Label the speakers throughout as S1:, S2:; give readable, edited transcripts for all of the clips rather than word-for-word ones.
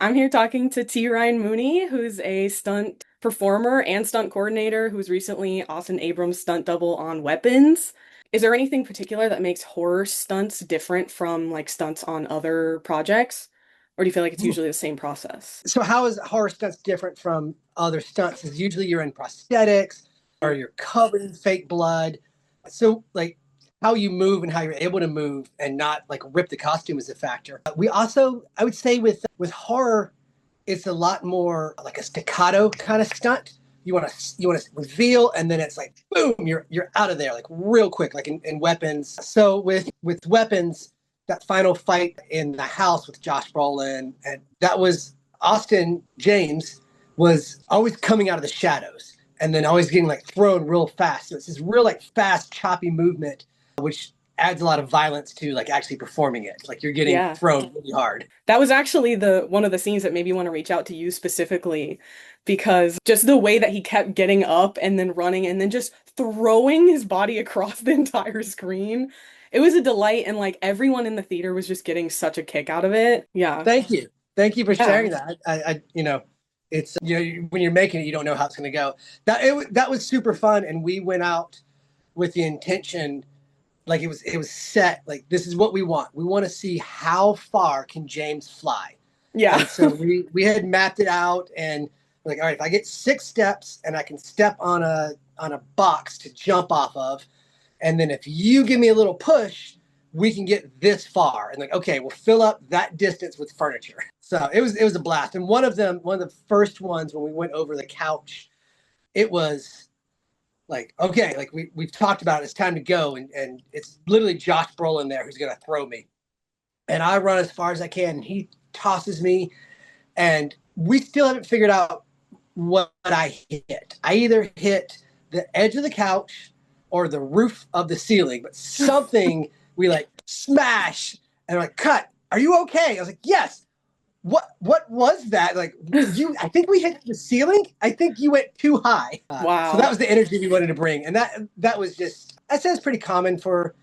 S1: I'm here talking to T. Ryan Mooney, who's a stunt performer and stunt coordinator who's recently Austin Abrams' stunt double on Weapons. Is there anything particular that makes horror stunts different from like stunts on other projects? Or do you feel like it's usually the same process?
S2: So how is horror stunts different from other stunts? Is usually you're in prosthetics or you're covered in fake blood. So like how you move and how you're able to move and not like rip the costume is a factor. We also, I would say with horror, it's a lot more like a staccato kind of stunt. You want to reveal and then it's like boom, you're out of there like real quick, like in Weapons. So with Weapons, that final fight in the house with Josh Brolin, and that was Austin James was always coming out of the shadows and then always getting like thrown real fast. So it's this real like fast, choppy movement, which adds a lot of violence to like actually performing it. Like you're getting
S1: Yeah.
S2: thrown really hard.
S1: That was actually the one of the scenes that made me want to reach out to you specifically because just the way that he kept getting up and then running and then just throwing his body across the entire screen. It was a delight and like everyone in the theater was just getting such a kick out of it. Yeah.
S2: Thank you. Thank you for
S1: Yeah.
S2: sharing that. It's when you're making it, you don't know how it's going to go. That was super fun, and we went out with the intention, like it was set, like this is what we want. We want to see how far can James fly,
S1: Yeah.
S2: and so we had mapped it out, and we're like, all right, if I get 6 steps and I can step on a box to jump off of, and then if you give me a little push, we can get this far. And like, okay, we'll fill up that distance with furniture. So it was a blast. And one of the first ones when we went over the couch, it was like, okay, like we've talked about it, it's time to go. And it's literally Josh Brolin there who's gonna throw me. And I run as far as I can, and he tosses me, and we still haven't figured out what I hit. I either hit the edge of the couch or the roof of the ceiling, but something we like smash and like cut. Are you okay? I was like, yes. What was that? Like I think we hit the ceiling. I think you went too high. So that
S1: Wow.
S2: was the energy we wanted to bring. And that was just that sounds pretty common for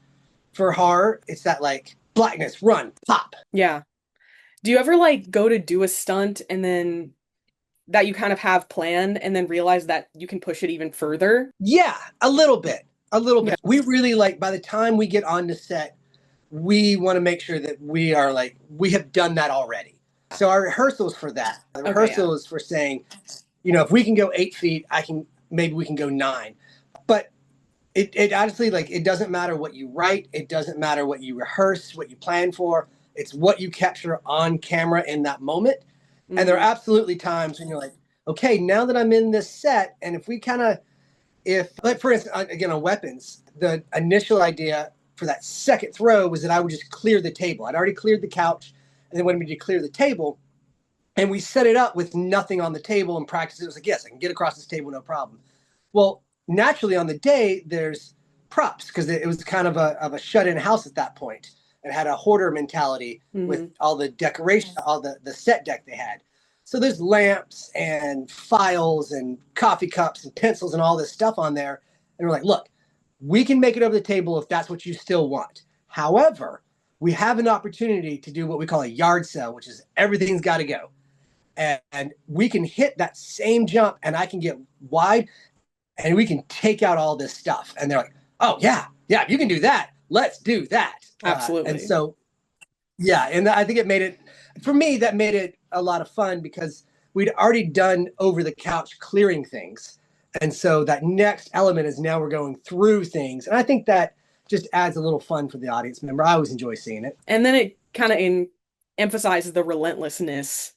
S2: horror. It's that like blackness, run, pop.
S1: Yeah. Do you ever like go to do a stunt and then that you kind of have planned and then realize that you can push it even further?
S2: Yeah, a little bit. A little
S1: Yeah.
S2: bit. We really like by the time we get on the set, we want to make sure that we are like we have done that already. So our rehearsals for that. The
S1: Okay, yeah.
S2: rehearsal is for saying, if we can go 8 feet, I can maybe we can go 9. But it honestly like it doesn't matter what you write, it doesn't matter what you rehearse, what you plan for. It's what you capture on camera in that moment. And there are
S1: Hmm.
S2: absolutely times when you're like, okay, now that I'm in this set, and if we kind of if like for instance again on Weapons, the initial idea for that second throw was that I would just clear the table. I'd already cleared the couch and they wanted me to clear the table, and we set it up with nothing on the table and practice. It was like, yes, I can get across this table, no problem. Well, naturally on the day there's props because it was kind of a shut-in house at that point. It had a hoarder mentality with
S1: Hmm.
S2: all the decoration, all the set deck they had. So there's lamps and files and coffee cups and pencils and all this stuff on there. And we're like, look, we can make it over the table if that's what you still want. However, we have an opportunity to do what we call a yard sale, which is everything's got to go. And we can hit that same jump and I can get wide and we can take out all this stuff. And they're like, oh, yeah, yeah, if you can do that, let's do that. And
S1: Absolutely.
S2: so, yeah, and I think it made it, for me, that made it a lot of fun because we'd already done over the couch clearing things. And so that next element is now we're going through things. And I think that just adds a little fun for the audience member. I always enjoy seeing it.
S1: And then it kind of emphasizes the relentlessness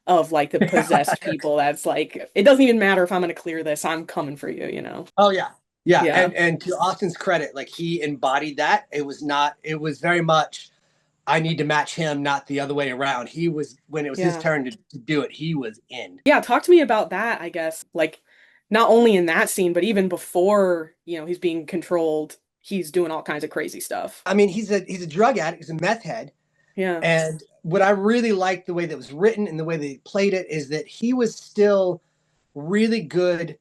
S1: of like the possessed people. That's like, it doesn't even matter if I'm going to clear this, I'm coming for you, you know?
S2: Oh yeah. Yeah.
S1: Yeah.
S2: And to Austin's credit, like he embodied that. It was very much I need to match him, not the other way around. He was when it was his
S1: Yeah.
S2: turn to do it, he was in.
S1: Yeah. Talk to me about that, I guess. Like, not only in that scene, but even before, he's being controlled, he's doing all kinds of crazy stuff.
S2: I mean, he's a drug addict, he's a meth head.
S1: Yeah.
S2: And what I really liked the way that was written and the way they played it is that he was still really good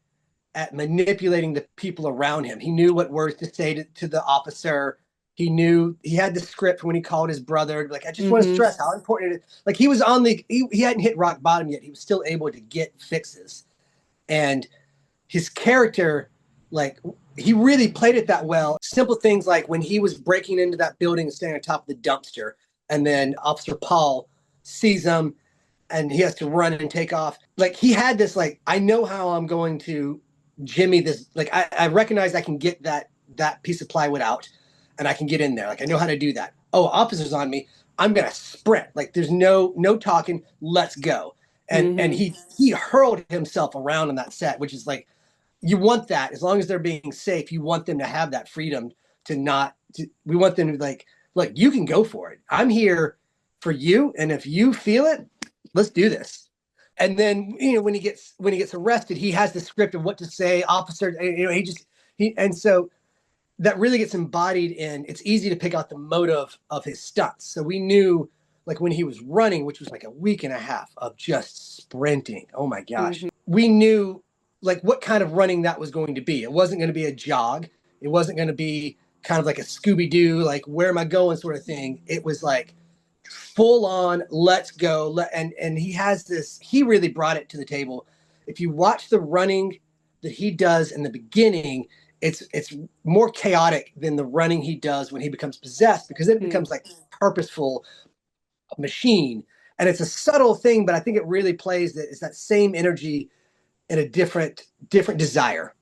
S2: at manipulating the people around him. He knew what words to say to the officer. He knew he had the script when he called his brother. Like, I just want to
S1: Mm-hmm.
S2: stress how important it is. Like, he was on he hadn't hit rock bottom yet. He was still able to get fixes. And his character, like, he really played it that well. Simple things like when he was breaking into that building and standing on top of the dumpster, and then Officer Paul sees him and he has to run and take off. Like, he had this, like, I know how I'm going to jimmy this. Like, I recognize I can get that piece of plywood out and I can get in there. Like, I know how to do that. Oh, officer's on me. I'm gonna sprint. Like, there's no talking. Let's go. And
S1: Mm-hmm.
S2: he hurled himself around on that set, which is like, you want that. As long as they're being safe, you want them to have that freedom to not we want them to, like, look, you can go for it. I'm here for you, and if you feel it, let's do this. And then, when he gets arrested, he has the script of what to say. Officer, he and so that really gets embodied in. It's easy to pick out the motive of his stunts. So we knew, like, when he was running, which was like a week and a half of just sprinting. Oh my gosh,
S1: Mm-hmm.
S2: we knew, like, what kind of running that was going to be. It wasn't going to be a jog. It wasn't going to be kind of like a Scooby Doo, like, where am I going sort of thing. It was like full on, let's go. And he has this. He really brought it to the table. If you watch the running that he does in the beginning, it's more chaotic than the running he does when he becomes possessed, because it
S1: Mm.
S2: becomes like purposeful machine. And it's a subtle thing, but I think it really plays that it's that same energy in a different desire,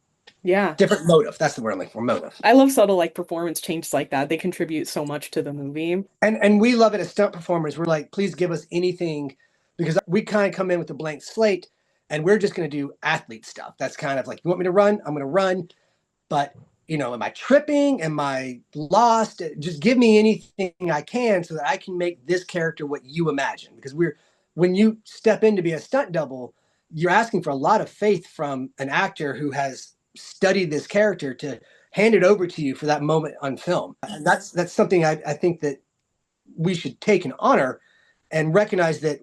S1: Yeah.
S2: different motive. That's the word I'm looking for, motive.
S1: I love subtle like performance changes like that. They contribute so much to the movie.
S2: And we love it as stunt performers. We're like, please give us anything, because we kind of come in with a blank slate and we're just going to do athlete stuff. That's kind of like, you want me to run? I'm going to run. But, am I tripping? Am I lost? Just give me anything I can so that I can make this character what you imagine. Because when you step in to be a stunt double, you're asking for a lot of faith from an actor who has studied this character to hand it over to you for that moment on film. And that's something I think that we should take and honor, and recognize that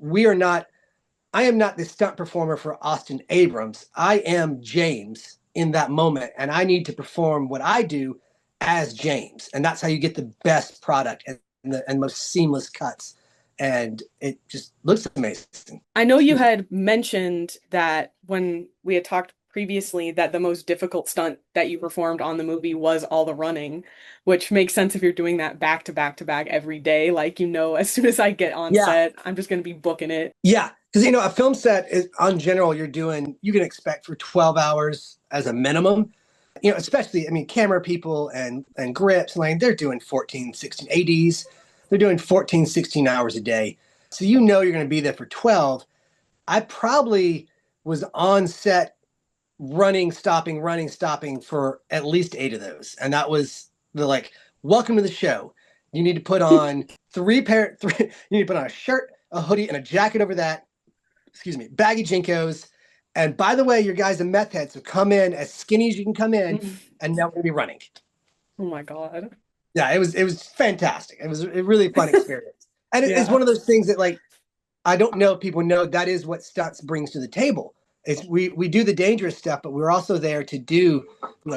S2: I am not the stunt performer for Austin Abrams. I am James in that moment, and I need to perform what I do as James. And that's how you get the best product and most seamless cuts. And it just looks amazing.
S1: I know you
S2: Excuse me.
S1: had mentioned that when we had talked previously that the most difficult stunt that you performed on the movie was all the running, which makes sense if you're doing that back to back to back every day. Like, as soon as I get on
S2: Yeah.
S1: set, I'm just going to be booking it.
S2: Yeah. Because, a film set is, on general, you can expect for 12 hours as a minimum. Especially, I mean, camera people and grips, like, they're doing 14, 16 ADs. They're doing 14, 16 hours a day. So you're going to be there for 12. I probably was on set running, stopping for at least 8 of those. And that was the, like, welcome to the show. You need to put on three, you need to put on a shirt, a hoodie, and a jacket over that. Excuse me, baggy Jinkos. And by the way, your guy's a meth head, so come in as skinny as you can come in, and now we're gonna be running.
S1: Oh my God.
S2: Yeah, it was fantastic. It was a really fun experience, and it's
S1: Yeah.
S2: one of those things that, like, I don't know if people know that is what stunts brings to the table. It's we do the dangerous stuff, but we're also there to do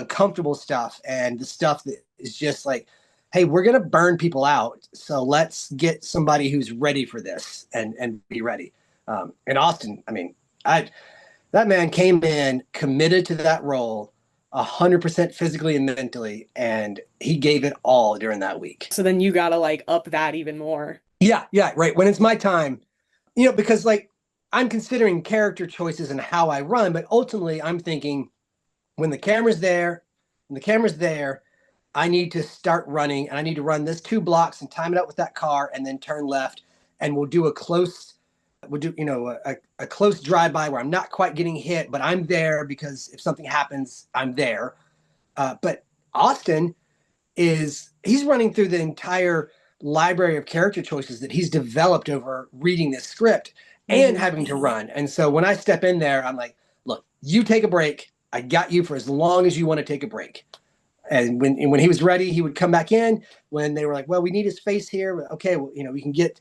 S2: comfortable stuff, and the stuff that is just like, hey, we're gonna burn people out, so let's get somebody who's ready for this and be ready. And Austin, I mean, I that man came in committed to that role 100% physically and mentally, and he gave it all during that week.
S1: So then you gotta like up that even more.
S2: Yeah, yeah, right. When it's my time, because, like, I'm considering character choices and how I run, but ultimately I'm thinking, when the camera's there, when the camera's there, I need to start running, and I need to run this 2 blocks and time it out with that car and then turn left, and we'll do a close drive by where I'm not quite getting hit, but I'm there because if something happens, I'm there. But Austin he's running through the entire library of character choices that he's developed over reading this script and
S1: Hmm.
S2: having to run. And so when I step in there, I'm like, look, you take a break. I got you for as long as you want to take a break. And when he was ready, he would come back in. When they were like, well, we need his face here. Okay, well, we can get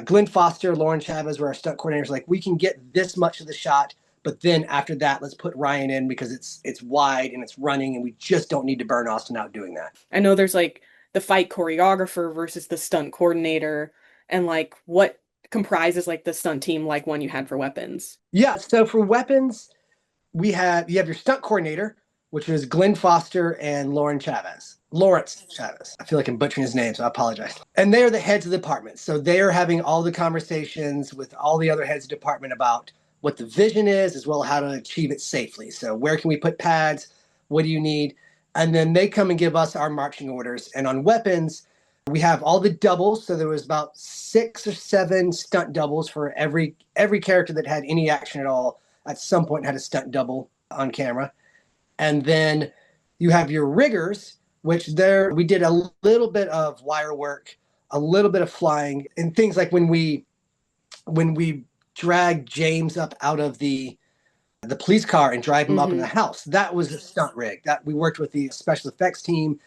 S2: Glenn Foster, Lauren Chavez were our stunt coordinators. Like, we can get this much of the shot, but then after that, let's put Ryan in because it's wide and it's running, and we just don't need to burn Austin out doing that.
S1: I know there's like the fight choreographer versus the stunt coordinator and like what comprises like the stunt team like one you had for weapons.
S2: Yeah. So for weapons, you have your stunt coordinator, which is Glenn Foster and Lawrence Chavez. I feel like I'm butchering his name, so I apologize. And they are the heads of the department. So they are having all the conversations with all the other heads of department about what the vision is, as well as how to achieve it safely. So where can we put pads? What do you need? And then they come and give us our marching orders. And on weapons, we have all the doubles. So there was about 6 or 7 stunt doubles for every character that had any action at all. At some point, had a stunt double on camera. And then you have your riggers, which there we did a little bit of wire work, a little bit of flying, and things like when we drag James up out of the police car and drive him up in the
S1: Hmm.
S2: house. That was a stunt rig. That we worked with the special effects team.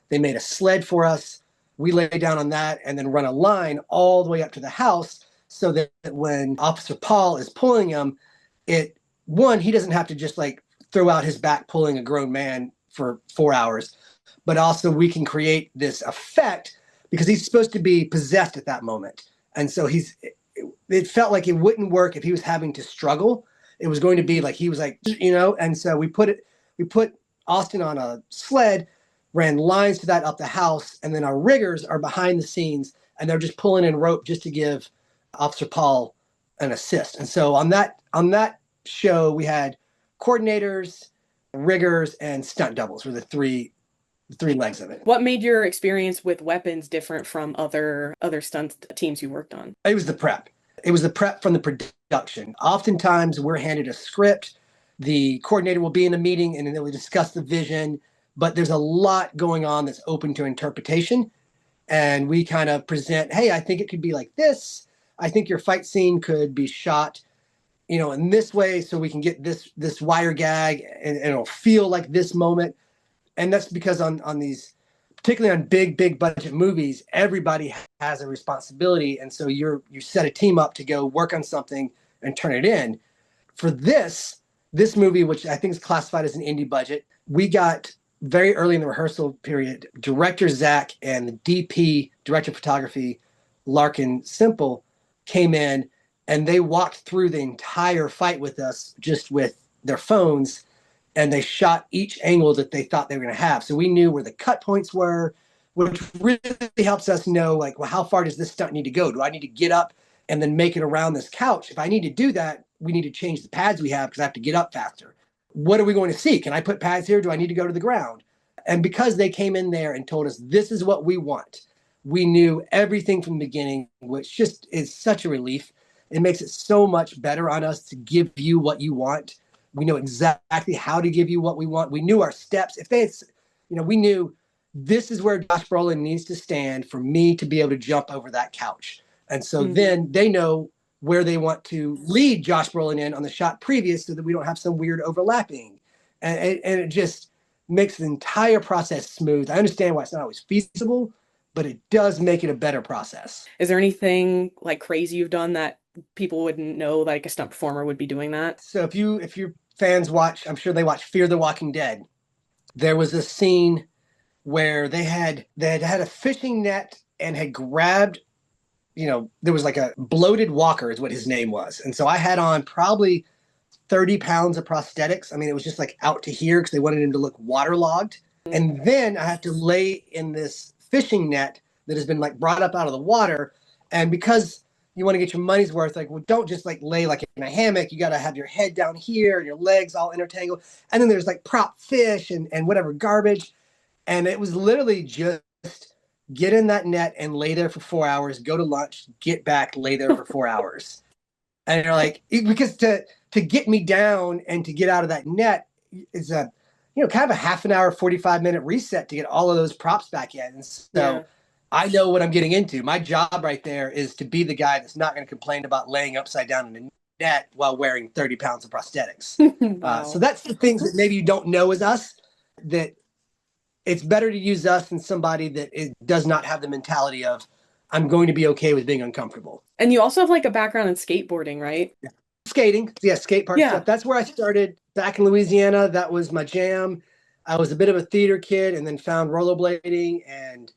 S2: They made a sled for us. We lay down on that and then run a line all the way up to the house so that when Officer Paul is pulling him, he doesn't have to just like throw out his back pulling a grown man for 4 hours, but also we can create this effect because he's supposed to be possessed at that moment. And so it felt like it wouldn't work if he was having to struggle. It was going to be
S1: Hmm.
S2: like he was like, and so we put Austin on a sled, ran lines to that up the house, and then our riggers are behind the scenes and they're just pulling in rope just to give Officer Paul an assist. And so on that show we had coordinators, riggers, and stunt doubles were the three legs of it.
S1: What made your experience with weapons different from other stunt teams you worked on?
S2: It was the prep. It was the prep from the production. Oftentimes, we're handed a script. The coordinator will be in a meeting and then they'll discuss the vision, but there's a lot going on that's open to interpretation. And we kind of present, hey, I think it could be like this. I think your fight scene could be shot, in this way, so we can get this wire gag, and it'll feel like this moment. And that's because on these, particularly on big budget movies, everybody has a responsibility, and so you set a team up to go work on something and turn it in. For this movie, which I think is classified as an indie budget, we got very early in the rehearsal period, director Zach and the DP, director of photography, Larkin Simple, came in and they walked through the entire fight with us just with their phones, and they shot each angle that they thought they were going to have. So we knew where the cut points were, which really helps us know, like, well, how far does this stunt need to go? Do I need to get up and then make it around this couch? If I need to do that, we need to change the pads we have because I have to get up faster. What are we going to see? Can I put pads here? Do I need to go to the ground? And because they came in there and told us this is what we want, we knew everything from the beginning, which just is such a relief. It makes it so much better on us to give you what you want. We know exactly how to give you what we want. We knew our steps. We knew this is where Josh Brolin needs to stand for me to be able to jump over that couch. And so
S1: Hmm.
S2: then they know where they want to lead Josh Brolin in on the shot previous so that we don't have some weird overlapping. And it just makes the entire process smooth. I understand why it's not always feasible, but it does make it a better process.
S1: Is there anything like crazy you've done that people wouldn't know like a stunt performer would be doing that?
S2: So if your fans watch, I'm sure they watch Fear the Walking Dead. There was a scene where they had a fishing net and had grabbed, there was like a bloated walker is what his name was. And so I had on probably 30 pounds of prosthetics. I mean, it was just like out to here because they wanted him to look waterlogged. And then I have to lay in this fishing net that has been like brought up out of the water. And because you want to get your money's worth, like, well, don't just like lay like in a hammock. You got to have your head down here and your legs all intertangled. And then there's like prop fish and whatever garbage. And it was literally just get in that net and lay there for 4 hours, go to lunch, get back, lay there for 4 hours. And you're like, because to get me down and to get out of that net is kind of a half an hour, 45-minute reset to get all of those props back in. And
S1: Yeah.
S2: so I know what I'm getting into. My job right there is to be the guy that's not going to complain about laying upside down in a net while wearing 30 pounds of prosthetics. So
S1: Wow.
S2: that's the things that maybe you don't know as us, that it's better to use us than somebody that does not have the mentality of, I'm going to be okay with being uncomfortable.
S1: And you also have like a background in skateboarding, right?
S2: Skating, yeah, skate park stuff.
S1: Yeah.
S2: That's where I started back in Louisiana. That was my jam. I was a bit of a theater kid and then found rollerblading, and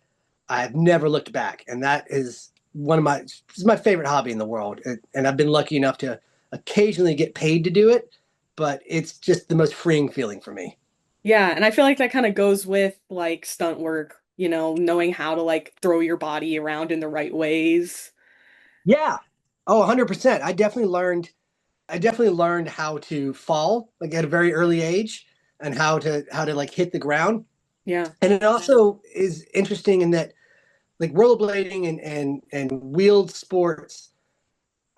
S2: I've never looked back. And that is this is my favorite hobby in the world. And I've been lucky enough to occasionally get paid to do it, but it's just the most freeing feeling for me.
S1: Yeah, and I feel like that kind of goes with like stunt work, knowing how to like throw your body around in the right ways.
S2: Yeah. Oh, 100%. I definitely learned how to fall like at a very early age and how to like hit the ground.
S1: Yeah.
S2: And it also is interesting in that like rollerblading and wheeled sports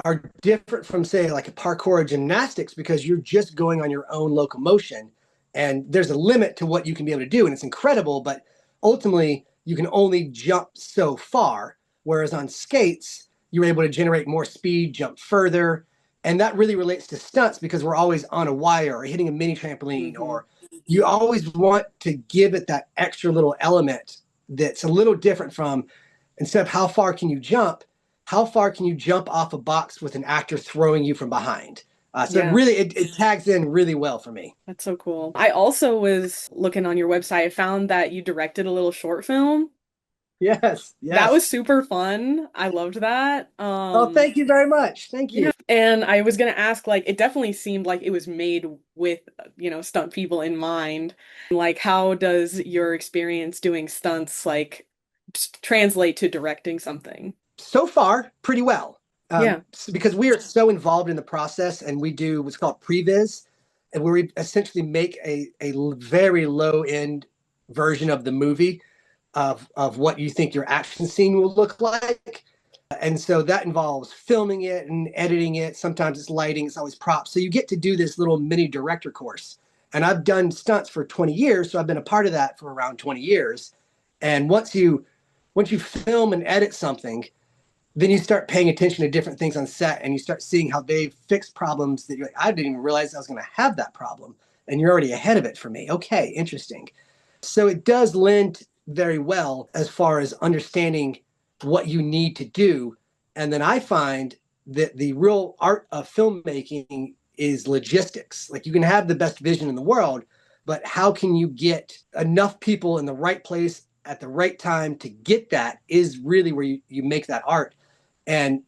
S2: are different from say like a parkour or gymnastics because you're just going on your own locomotion and there's a limit to what you can be able to do and it's incredible, but ultimately you can only jump so far, whereas on skates you're able to generate more speed, jump further. And that really relates to stunts because we're always on a wire or hitting a mini trampoline,
S1: Hmm.
S2: or you always want to give it that extra little element that's a little different from, instead of how far can you jump, how far can you jump off a box with an actor throwing you from behind? So it
S1: Yeah.
S2: really it tags in really well for me.
S1: That's so cool. I also was looking on your website. I found that you directed a little short film.
S2: Yes,
S1: That
S2: yes.
S1: was super fun. I loved that.
S2: Oh, thank you very much. Thank
S1: Yeah.
S2: you.
S1: And I was gonna ask, like, it definitely seemed like it was made with, stunt people in mind. Like, how does your experience doing stunts, like, translate to directing something?
S2: So far, pretty well.
S1: Yeah.
S2: Because we are so involved in the process and we do what's called previs, and where we essentially make a very low end version of the movie of what you think your action scene will look like. And so that involves filming it and editing it. Sometimes it's lighting, it's always props. So you get to do this little mini director course. And I've done stunts for 20 years, so I've been a part of that for around 20 years. And once you film and edit something, then you start paying attention to different things on set and you start seeing how they fix problems that you're like, I didn't even realize I was going to have that problem. And you're already ahead of it for me. Okay, interesting. So it does lend very well as far as understanding what you need to do. And then I find that the real art of filmmaking is logistics. Like you can have the best vision in the world, but how can you get enough people in the right place at the right time to get that is really where you make that art. And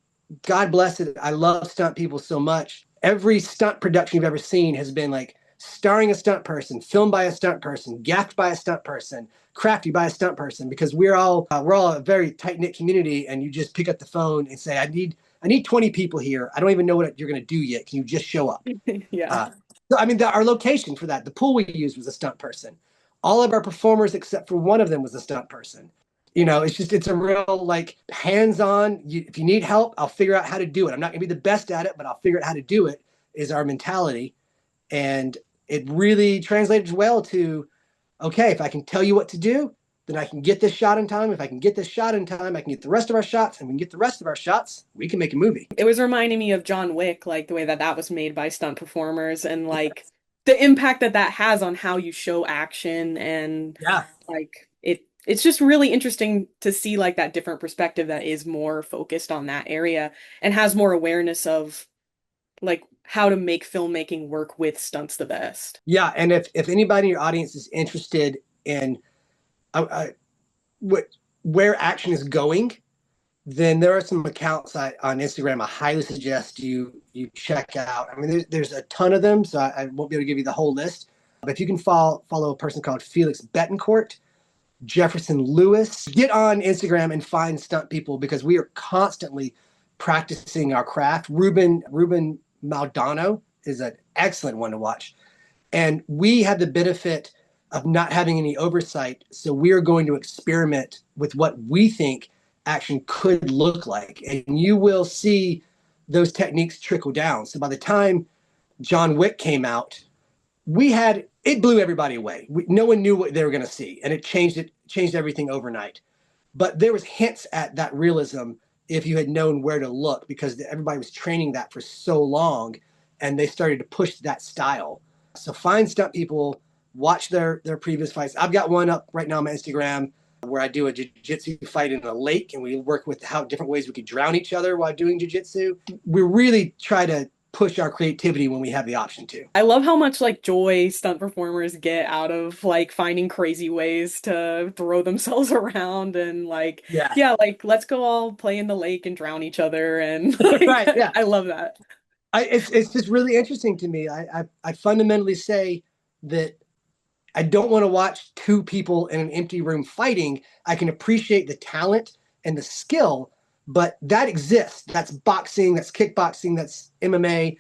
S2: God bless it. I love stunt people so much. Every stunt production you've ever seen has been like starring a stunt person, filmed by a stunt person, gaffed by a stunt person, crafty by a stunt person, because we're all a very tight knit community. And you just pick up the phone and say, I need 20 people here. I don't even know what you're going to do yet. Can you just show up?
S1: Yeah.
S2: Uh, so I mean, our location for that, the pool we used was a stunt person. All of our performers, except for one of them, was a stunt person. It's a real like hands-on. If you need help, I'll figure out how to do it. I'm not gonna be the best at it, but I'll figure out how to do it. Is our mentality, and it really translated well to, okay, if I can tell you what to do, then I can get this shot in time. If I can get this shot in time, I can get the rest of our shots, and we can get the rest of our shots. We can make a movie.
S1: It was reminding me of John Wick, like the way that that was made by stunt performers and like the impact that that has on how you show action and
S2: Yeah.
S1: like it's just really interesting to see like that different perspective that is more focused on that area and has more awareness of like how to make filmmaking work with stunts the best.
S2: Yeah, and if anybody in your audience is interested in what where action is going, then there are some accounts on Instagram I highly suggest you check out. I mean, there's a ton of them, so I won't be able to give you the whole list. But if you can follow a person called Felix Betancourt, Jefferson Lewis, get on Instagram and find stunt people because we are constantly practicing our craft. Ruben Maldonado is an excellent one to watch. And we have the benefit of not having any oversight. So we are going to experiment with what we think action could look like. And you will see those techniques trickle down. So by the time John Wick came out, it blew everybody away. No one knew what they were going to see. And it changed everything overnight. But there was hints at that realism if you had known where to look because everybody was training that for so long and they started to push that style. So find stunt people, watch their previous fights. I've got one up right now on my Instagram where I do a jiu-jitsu fight in a lake and we work with how different ways we could drown each other while doing jiu-jitsu. We really try to push our creativity when we have the option to.
S1: I love how much like joy stunt performers get out of like finding crazy ways to throw themselves around and like
S2: Yeah.
S1: yeah, like let's go all play in the lake and drown each other and like
S2: Right. Yeah.
S1: I love that.
S2: It's just really interesting to me. I fundamentally say that I don't want to watch two people in an empty room fighting. I can appreciate the talent and the skill, but that exists. That's boxing, that's kickboxing, that's MMA.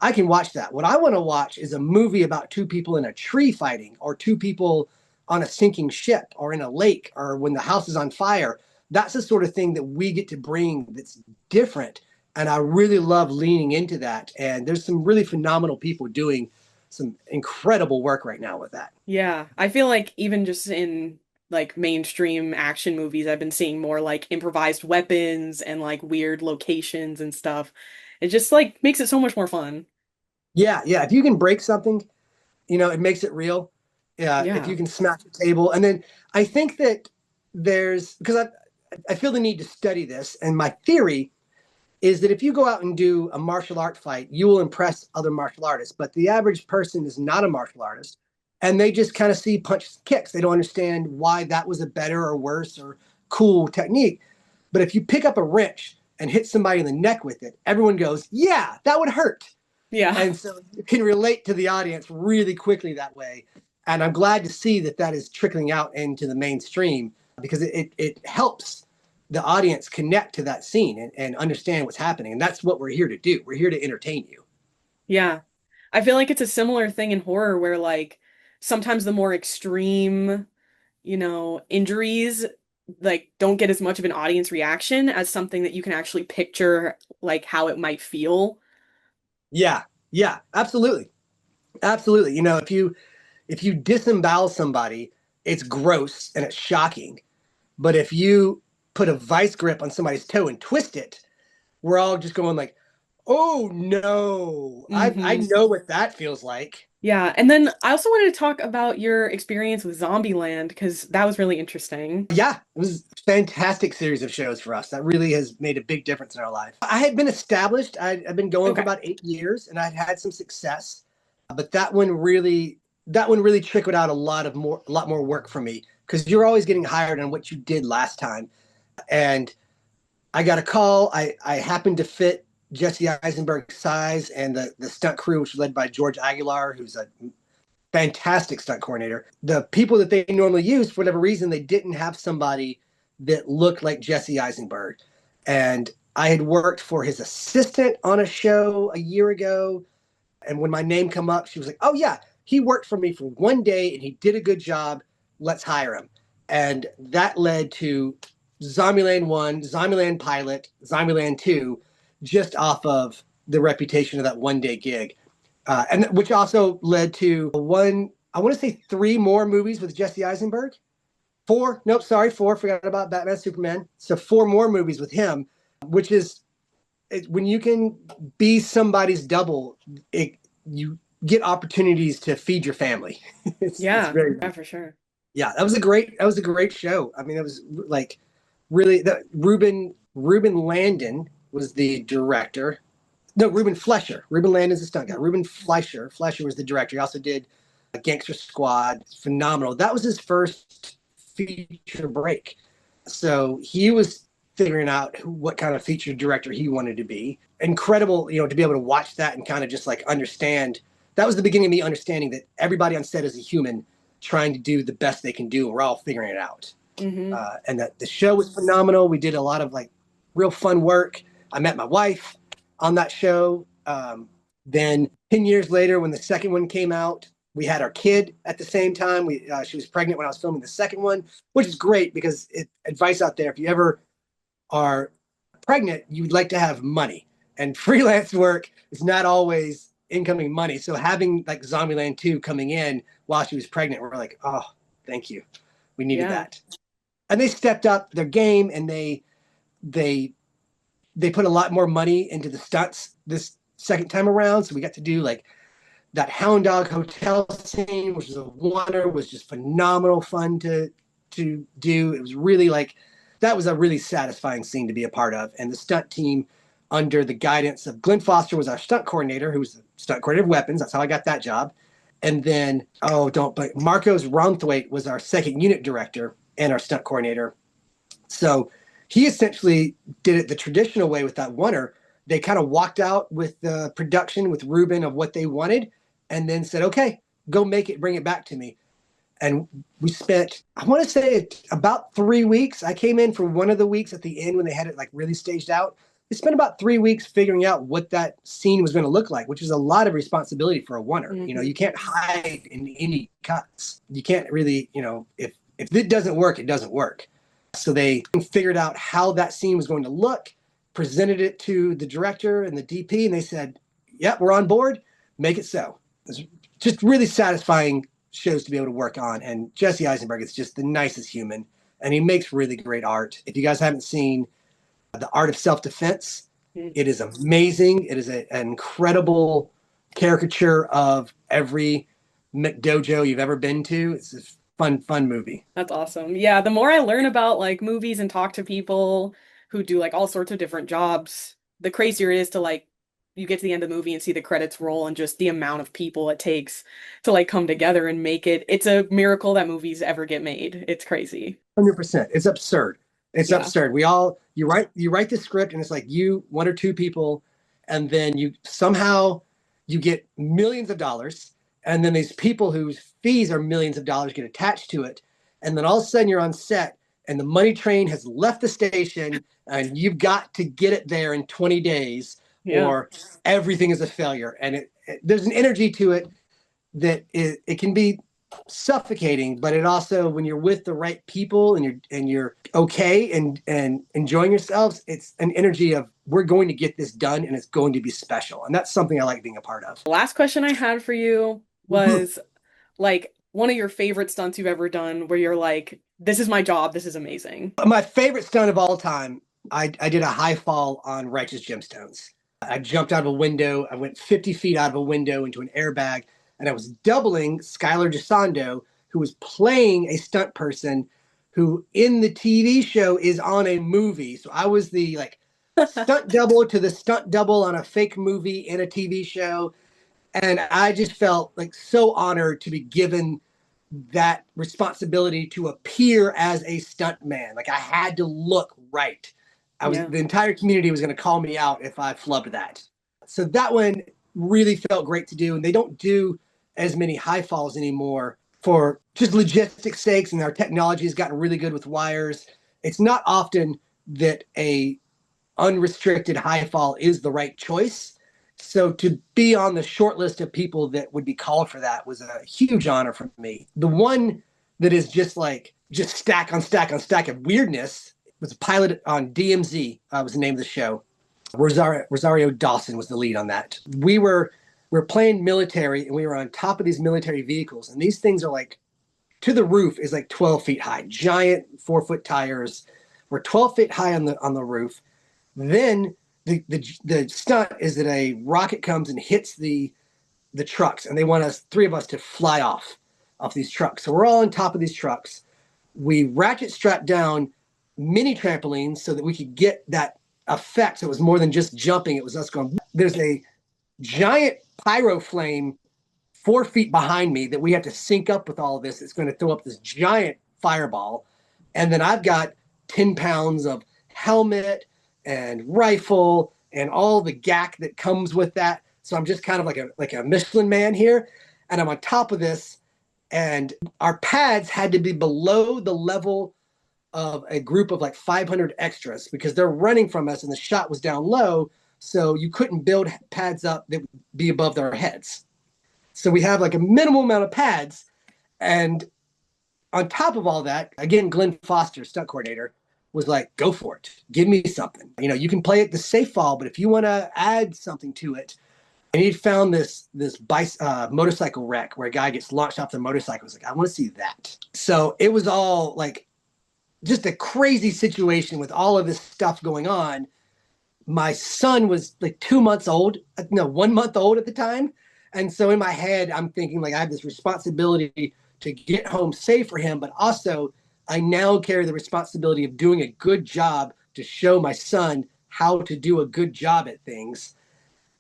S2: I can watch that. What I want to watch is a movie about two people in a tree fighting, or two people on a sinking ship, or in a lake, or when the house is on fire. That's the sort of thing that we get to bring that's different. And I really love leaning into that. And there's some really phenomenal people doing some incredible work right now with that.
S1: Yeah, I feel like even just in like mainstream action movies, I've been seeing more like improvised weapons and like weird locations and stuff. It just like makes it so much more fun.
S2: Yeah, yeah. If you can break something, it makes it real. Yeah, if
S1: Yeah.
S2: you can smack the table, and then I think that there's because I feel the need to study this, and my theory is that if you go out and do a martial art fight, you will impress other martial artists. But the average person is not a martial artist, and they just kind of see punches and kicks. They don't understand why that was a better or worse or cool technique. But if you pick up a wrench and hit somebody in the neck with it, everyone goes, "Yeah, that would hurt."
S1: Yeah.
S2: And so you can relate to the audience really quickly that way. And I'm glad to see that that is trickling out into the mainstream, because it helps the audience connect to that scene and understand what's happening. And that's what we're here to do. We're here to entertain you.
S1: Yeah. I feel like it's a similar thing in horror where like sometimes the more extreme, injuries like don't get as much of an audience reaction as something that you can actually picture like how it might feel.
S2: Yeah, yeah, absolutely. Absolutely. If you disembowel somebody, it's gross and it's shocking. But if you put a vice grip on somebody's toe and twist it, we're all just going like, "Oh no, I
S1: Hmm.
S2: know what that feels like."
S1: Yeah, and then I also wanted to talk about your experience with Zombieland because that was really interesting.
S2: Yeah, it was a fantastic series of shows for us. That really has made a big difference in our life. I had been established. I'd been going for
S1: Okay.
S2: about 8 years, and I'd had some success. But that one really trickled out a lot more work for me, because you're always getting hired on what you did last time. And I got a call. I happened to fit Jesse Eisenberg's size, and the stunt crew, which was led by George Aguilar, who's a fantastic stunt coordinator. The people that they normally use, for whatever reason, they didn't have somebody that looked like Jesse Eisenberg. And I had worked for his assistant on a show a year ago. And when my name come up, she was like, "Oh yeah, he worked for me for one day and he did a good job. Let's hire him." And that led to Zombieland 1, Zombieland Pilot, Zombieland 2, just off of the reputation of that one day gig. And which also led to I want to say three more movies with Jesse Eisenberg. Four, nope, sorry, four, forgot about Batman, Superman. So four more movies with him, which is when you can be somebody's double, you get opportunities to feed your family. It's
S1: Yeah,
S2: very
S1: yeah,
S2: nice.
S1: for sure.
S2: Yeah, that was a great show. I mean, it was like really Ruben Landon was the director. No, Ruben Fleischer. Ruben Landon's the stunt guy. Ruben Fleischer was the director. He also did a Gangster Squad. Phenomenal. That was his first feature break. So he was figuring out what kind of feature director he wanted to be. Incredible, to be able to watch that and kind of just like understand. That was the beginning of me understanding that everybody on set is a human trying to do the best they can do. We're all figuring it out.
S1: Hmm.
S2: And that the show was phenomenal. We did a lot of like real fun work. I met my wife on that show. Then 10 years later, when the second one came out, we had our kid at the same time. She was pregnant when I was filming the second one, which is great because advice out there: if you ever are pregnant, you'd like to have money, and freelance work is not always incoming money. So having like Zombieland 2 coming in while she was pregnant, we're like, oh, thank you, we needed
S1: Yeah.
S2: that. And they stepped up their game, and they they put a lot more money into the stunts this second time around. So we got to do like that Hound Dog Hotel scene, which was a wonder, was just phenomenal fun to do. It was really like that was a really satisfying scene to be a part of, and the stunt team under the guidance of Glenn Foster was our stunt coordinator, who was the stunt coordinator of weapons. That's how I got that job. And then, oh, don't, but Marcos Ronthwaite was our second unit director and our stunt coordinator. So he essentially did it the traditional way with that oneer. They kind of walked out with the production with Ruben of what they wanted and then said, okay, go make it, bring it back to me. And we spent, I want to say about 3 weeks. I came in for one of the weeks at the end when they had it like really staged out. We spent about 3 weeks figuring out what that scene was going to look like, which is a lot of responsibility for a oneer. You know,
S1: Mm-hmm.
S2: you can't hide in any cuts. You can't really, if it doesn't work, it doesn't work. So they figured out how that scene was going to look, presented it to the director and the DP, and they said, yep, we're on board, make it so. It's just really satisfying shows to be able to work on. And Jesse Eisenberg is just the nicest human, and he makes really great art. If you guys haven't seen The Art of Self-Defense, it is amazing. It is an incredible caricature of every dojo you've ever been to. It's a fun movie.
S1: That's awesome. Yeah, the more I learn about like movies and talk to people who do like all sorts of different jobs, the crazier it is to like you get to the end of the movie and see the credits roll and just the amount of people it takes to like come together and make it. It's a miracle that movies ever get made. It's crazy.
S2: 100%. It's absurd. It's
S1: Yeah.
S2: absurd. You write the script and it's like you, one or two people, and then you somehow you get millions of dollars, and then these people whose fees are millions of dollars get attached to it, and then all of a sudden you're on set and the money train has left the station and you've got to get it there in 20 days
S1: Yeah.
S2: or everything is a failure. And there's an energy to it that it can be suffocating, but it also, when you're with the right people and you're okay and enjoying yourselves, it's an energy of we're going to get this done and it's going to be special, and that's something I like being a part of.
S1: The last question I had for you
S2: Mm-hmm.
S1: was like one of your favorite stunts you've ever done where you're like, this is my job, this is amazing.
S2: My favorite stunt of all time, I did a high fall on Righteous Gemstones. I jumped out of a window. I went 50 feet out of a window into an airbag, and I was doubling Skylar DeSando, who was playing a stunt person who in the TV show is on a movie. So I was the like stunt double to the stunt double on a fake movie in a TV show. And I just felt like so honored to be given that responsibility to appear as a stunt man. Like I had to look right.
S1: Yeah.
S2: The entire community was going to call me out if I flubbed that. So that one really felt great to do. And they don't do as many high falls anymore for just logistics sakes. And our technology has gotten really good with wires. It's not often that a unrestricted high fall is the right choice. So to be on the short list of people that would be called for that was a huge honor for me. The one that is just stack on stack on stack of weirdness was a pilot on DMZ, was the name of the show. Rosario Dawson was the lead on that. We were playing military, and we were on top of these military vehicles, and these things are like to the roof is like 12 feet high, giant 4-foot tires. We're 12 feet high on the roof. Then the stunt is that a rocket comes and hits the trucks, and they want three of us to fly off these trucks. So we're all on top of these trucks. We ratchet strap down mini trampolines so that we could get that effect. So it was more than just jumping. It was us going. There's a giant pyro flame 4 feet behind me that we have to sync up with all of this. It's going to throw up this giant fireball. And then I've got 10 pounds of helmet and rifle and all the gack that comes with that. So I'm just kind of like a Michelin man here. And I'm on top of this. And our pads had to be below the level of a group of like 500 extras because they're running from us and the shot was down low. So you couldn't build pads up that would be above their heads. So we have like a minimal amount of pads. And on top of all that, again, Glenn Foster, stunt coordinator, was like, go for it. Give me something. You can play it the safe fall, but if you want to add something to it. And he found this motorcycle wreck where a guy gets launched off the motorcycle. I was like, I want to see that. So it was all like just a crazy situation with all of this stuff going on. My son was like 2 months old, no, 1 month old at the time. And so in my head, I'm thinking like I have this responsibility to get home safe for him, but also I now carry the responsibility of doing a good job to show my son how to do a good job at things.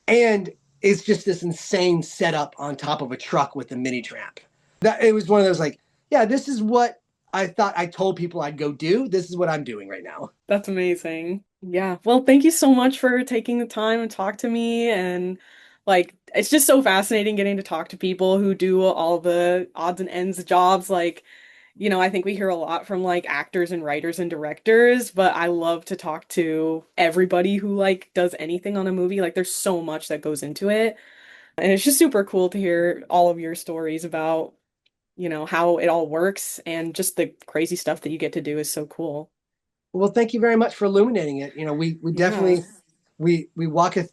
S2: And it's just this insane setup on top of a truck with a mini tramp. That it was one of those like, yeah, this is what I thought I told people I'd go do. This is what I'm doing right now.
S1: That's amazing. Yeah. Well, thank you so much for taking the time and talk to me. And like, it's just so fascinating getting to talk to people who do all the odds and ends jobs. Like, I think we hear a lot from like actors and writers and directors, but I love to talk to everybody who like does anything on a movie. Like, there's so much that goes into it. And it's just super cool to hear all of your stories about, how it all works and just the crazy stuff that you get to do is so cool.
S2: Well, thank you very much for illuminating it. We
S1: Yeah.
S2: definitely we walk a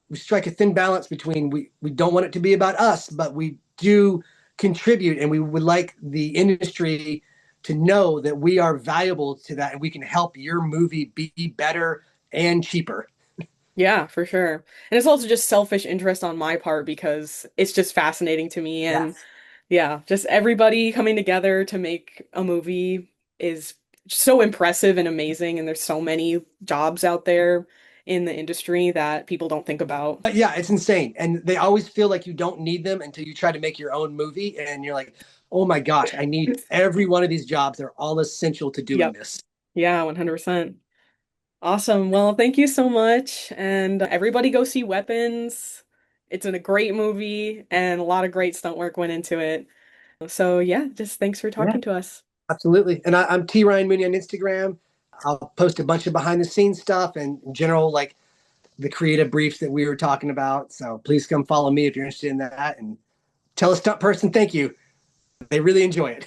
S2: we strike a thin balance between we don't want it to be about us, but we do contribute, and we would like the industry to know that we are valuable to that, and we can help your movie be better and cheaper.
S1: Yeah, for sure. And it's also just selfish interest on my part because it's just fascinating to me. And
S2: Yes.
S1: yeah, just everybody coming together to make a movie is so impressive and amazing. And there's so many jobs out there in the industry that people don't think about.
S2: But yeah, it's insane, and they always feel like you don't need them until you try to make your own movie, and you're like, oh my gosh, I need every one of these jobs. They're all essential to doing
S1: Yep.
S2: this.
S1: Yeah, 100%. Awesome. Well, thank you so much. And everybody go see Weapons. It's a great movie and a lot of great stunt work went into it. So yeah, just thanks for
S2: Yeah.
S1: talking to us.
S2: Absolutely. And I'm T Ryan Mooney on Instagram. I'll post a bunch of behind the scenes stuff and in general, like the creative briefs that we were talking about. So please come follow me if you're interested in that, and tell a stunt person thank you. They really enjoy it.